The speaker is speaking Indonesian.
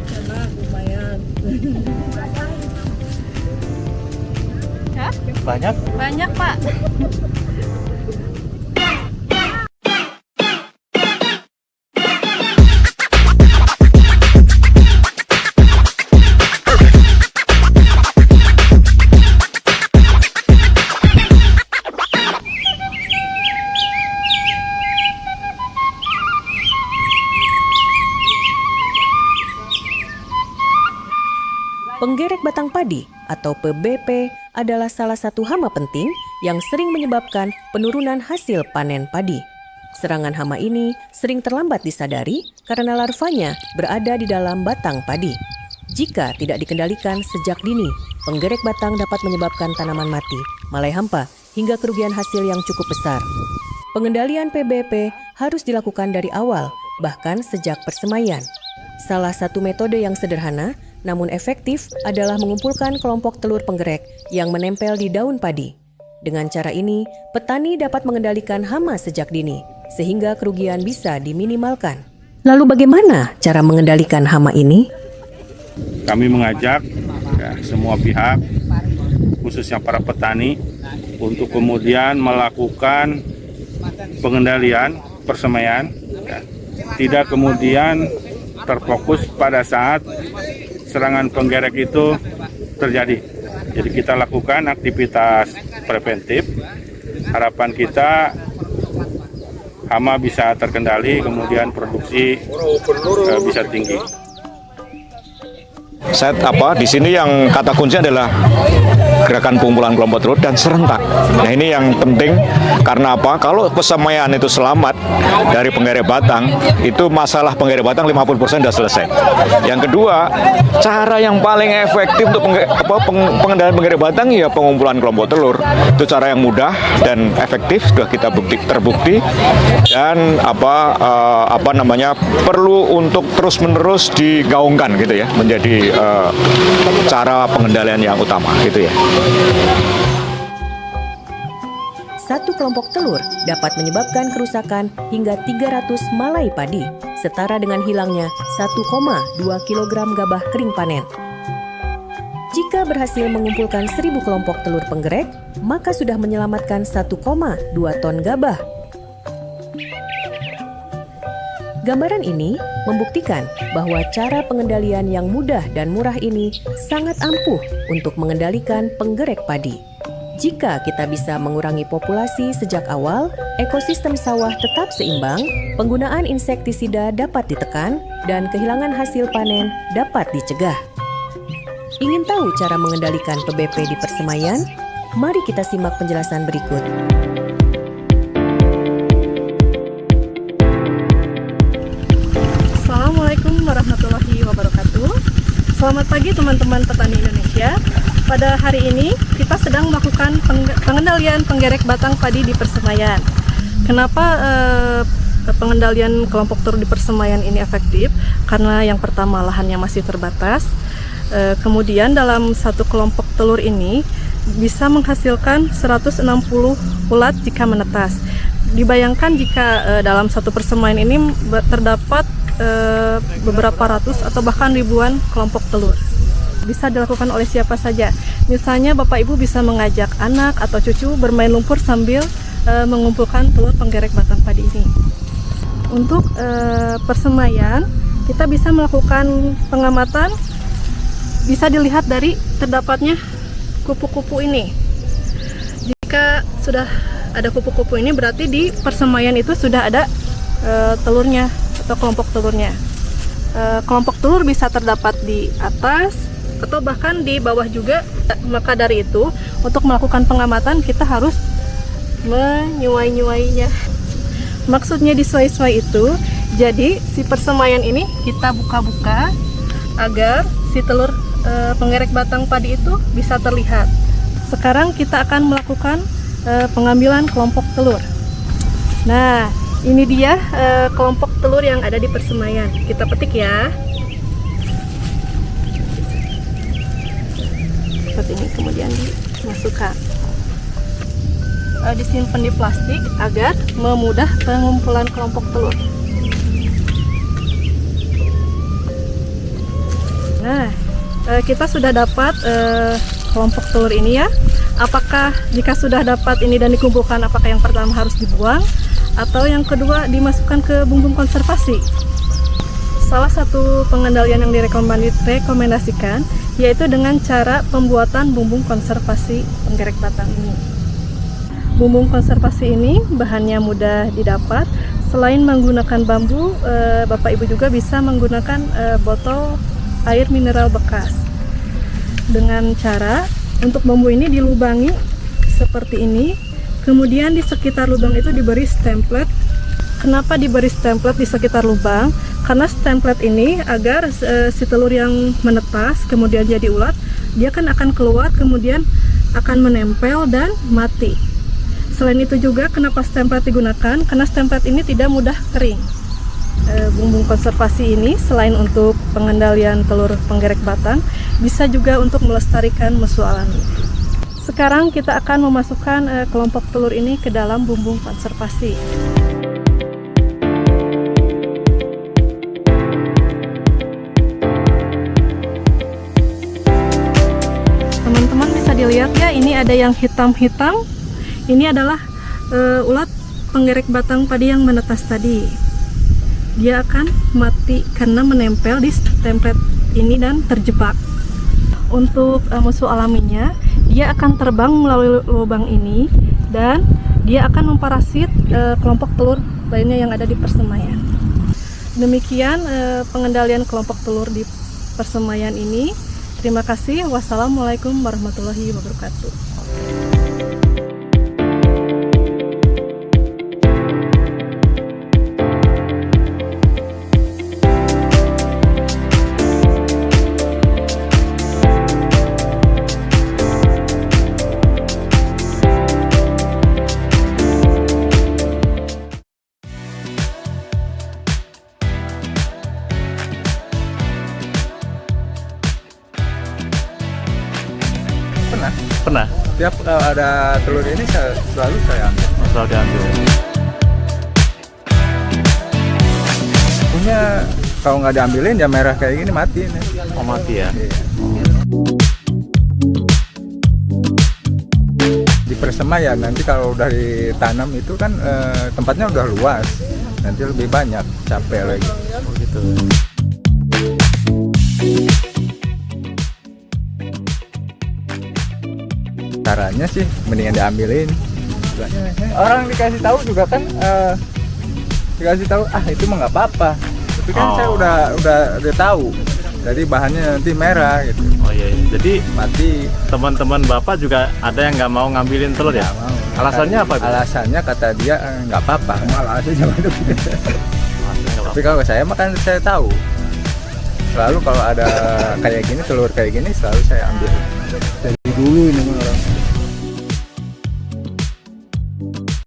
Karena lumayan. Hah? Banyak? Banyak, Pak. Penggerek batang padi atau PBP adalah salah satu hama penting yang sering menyebabkan penurunan hasil panen padi. Serangan hama ini sering terlambat disadari karena larvanya berada di dalam batang padi. Jika tidak dikendalikan sejak dini, penggerek batang dapat menyebabkan tanaman mati, malai hampa, hingga kerugian hasil yang cukup besar. Pengendalian PBP harus dilakukan dari awal, bahkan sejak persemaian. Salah satu metode yang sederhana namun efektif adalah mengumpulkan kelompok telur penggerek yang menempel di daun padi. Dengan cara ini, petani dapat mengendalikan hama sejak dini, sehingga kerugian bisa diminimalkan. Lalu bagaimana cara mengendalikan hama ini? Kami mengajak semua pihak, khususnya para petani, untuk kemudian melakukan pengendalian persemaian, tidak kemudian terfokus pada saat serangan penggerek itu terjadi. Jadi kita lakukan aktivitas preventif. Harapan kita hama bisa terkendali, kemudian produksi bisa tinggi. Di sini yang kata kunci adalah gerakan pengumpulan kelompok telur dan serentak. Nah, ini yang penting karena apa? Kalau persemaian itu selamat dari penggerek batang, itu masalah penggerek batang 50% sudah selesai. Yang kedua, cara yang paling efektif untuk pengendalian penggerek batang ya pengumpulan kelompok telur. Itu cara yang mudah dan efektif, sudah kita terbukti dan perlu untuk terus-menerus digaungkan gitu ya, menjadi cara pengendalian yang utama gitu ya. Satu kelompok telur dapat menyebabkan kerusakan hingga 300 malai padi, setara dengan hilangnya 1,2 kg gabah kering panen. Jika berhasil mengumpulkan 1.000 kelompok telur penggerek, maka sudah menyelamatkan 1,2 ton gabah. Gambaran ini membuktikan bahwa cara pengendalian yang mudah dan murah ini sangat ampuh untuk mengendalikan penggerek padi. Jika kita bisa mengurangi populasi sejak awal, ekosistem sawah tetap seimbang, penggunaan insektisida dapat ditekan, dan kehilangan hasil panen dapat dicegah. Ingin tahu cara mengendalikan PBP di persemaian? Mari kita simak penjelasan berikut. Assalamualaikum warahmatullahi wabarakatuh. Selamat pagi teman-teman petani Indonesia. Pada hari ini kita sedang melakukan pengendalian penggerek batang padi di persemaian. Kenapa pengendalian kelompok telur di persemaian ini efektif? Karena yang pertama lahannya masih terbatas. Kemudian dalam satu kelompok telur ini bisa menghasilkan 160 ulat jika menetas. Dibayangkan jika dalam satu persemaian ini terdapat beberapa ratus atau bahkan ribuan kelompok telur. Bisa dilakukan oleh siapa saja. Misalnya Bapak Ibu bisa mengajak anak atau cucu bermain lumpur sambil mengumpulkan telur penggerek batang padi ini. Untuk persemaian, kita bisa melakukan pengamatan, bisa dilihat dari terdapatnya kupu-kupu ini. Jika sudah ada kupu-kupu ini, berarti di persemaian itu sudah ada telurnya atau kelompok telurnya. Kelompok telur bisa terdapat di atas atau bahkan di bawah juga. Maka dari itu, untuk melakukan pengamatan kita harus menyuai-nyuainya. Maksudnya disuai-suai itu, jadi si persemaian ini kita buka-buka agar si telur penggerek batang padi itu bisa terlihat. Sekarang kita akan melakukan pengambilan kelompok telur. Nah, ini dia kelompok telur yang ada di persemaian. Kita petik ya. Seperti ini, kemudian dimasukkan. disimpan di plastik agar memudah pengumpulan kelompok telur. Nah, kita sudah dapat kelompok telur ini ya. Apakah jika sudah dapat ini dan dikumpulkan, apakah yang pertama harus dibuang atau yang kedua dimasukkan ke bumbung konservasi? Salah satu pengendalian yang direkomendasikan yaitu dengan cara pembuatan bumbung konservasi penggerek batang ini. Bumbung konservasi ini bahannya mudah didapat. Selain menggunakan bambu, Bapak Ibu juga bisa menggunakan botol air mineral bekas. Dengan cara untuk bambu ini dilubangi seperti ini, kemudian di sekitar lubang itu diberi stemplet. Kenapa diberi stemplet di sekitar lubang? Karena stemplet ini agar si telur yang menetas kemudian jadi ulat, dia kan akan keluar kemudian akan menempel dan mati. Selain itu juga kenapa stemplet digunakan? Karena stemplet ini tidak mudah kering. Bumbung konservasi ini selain untuk pengendalian telur penggerek batang, bisa juga untuk melestarikan musuh alami. Sekarang kita akan memasukkan kelompok telur ini ke dalam bumbung konservasi. Teman-teman bisa dilihat ya, ini ada yang hitam-hitam. Ini adalah ulat penggerek batang padi yang menetas tadi. Dia akan mati karena menempel di stemplet ini dan terjebak. Untuk musuh alaminya, dia akan terbang melalui lubang ini dan dia akan memparasit kelompok telur lainnya yang ada di persemaian. Demikian pengendalian kelompok telur di persemaian ini. Terima kasih. Wassalamualaikum warahmatullahi wabarakatuh. Pernah. Tiap ada telur ini selalu saya ambil. Selalu diambil. Punya kalau nggak diambilin ya merah kayak gini mati nih. Oh, mati ya. Iya. Di persemaian nanti kalau udah ditanam itu kan tempatnya udah luas, nanti lebih banyak, capek lagi. Oh, gitu. Caranya sih mendingan diambilin. Orang dikasih tahu juga kan dikasih tahu itu mah nggak apa-apa. Tapi kan saya udah tahu. Jadi bahannya nanti merah gitu. Oh iya. Jadi Mati. teman-teman Bapak juga ada yang nggak mau ngambilin telur ya? Nggak mau. Alasannya apa? Bu? Alasannya kata dia nggak apa-apa. Alasannya itu. Tapi kalau saya mah kan saya tahu. Selalu kalau ada kayak gini telur kayak gini selalu saya ambil. Dari dulu ini orang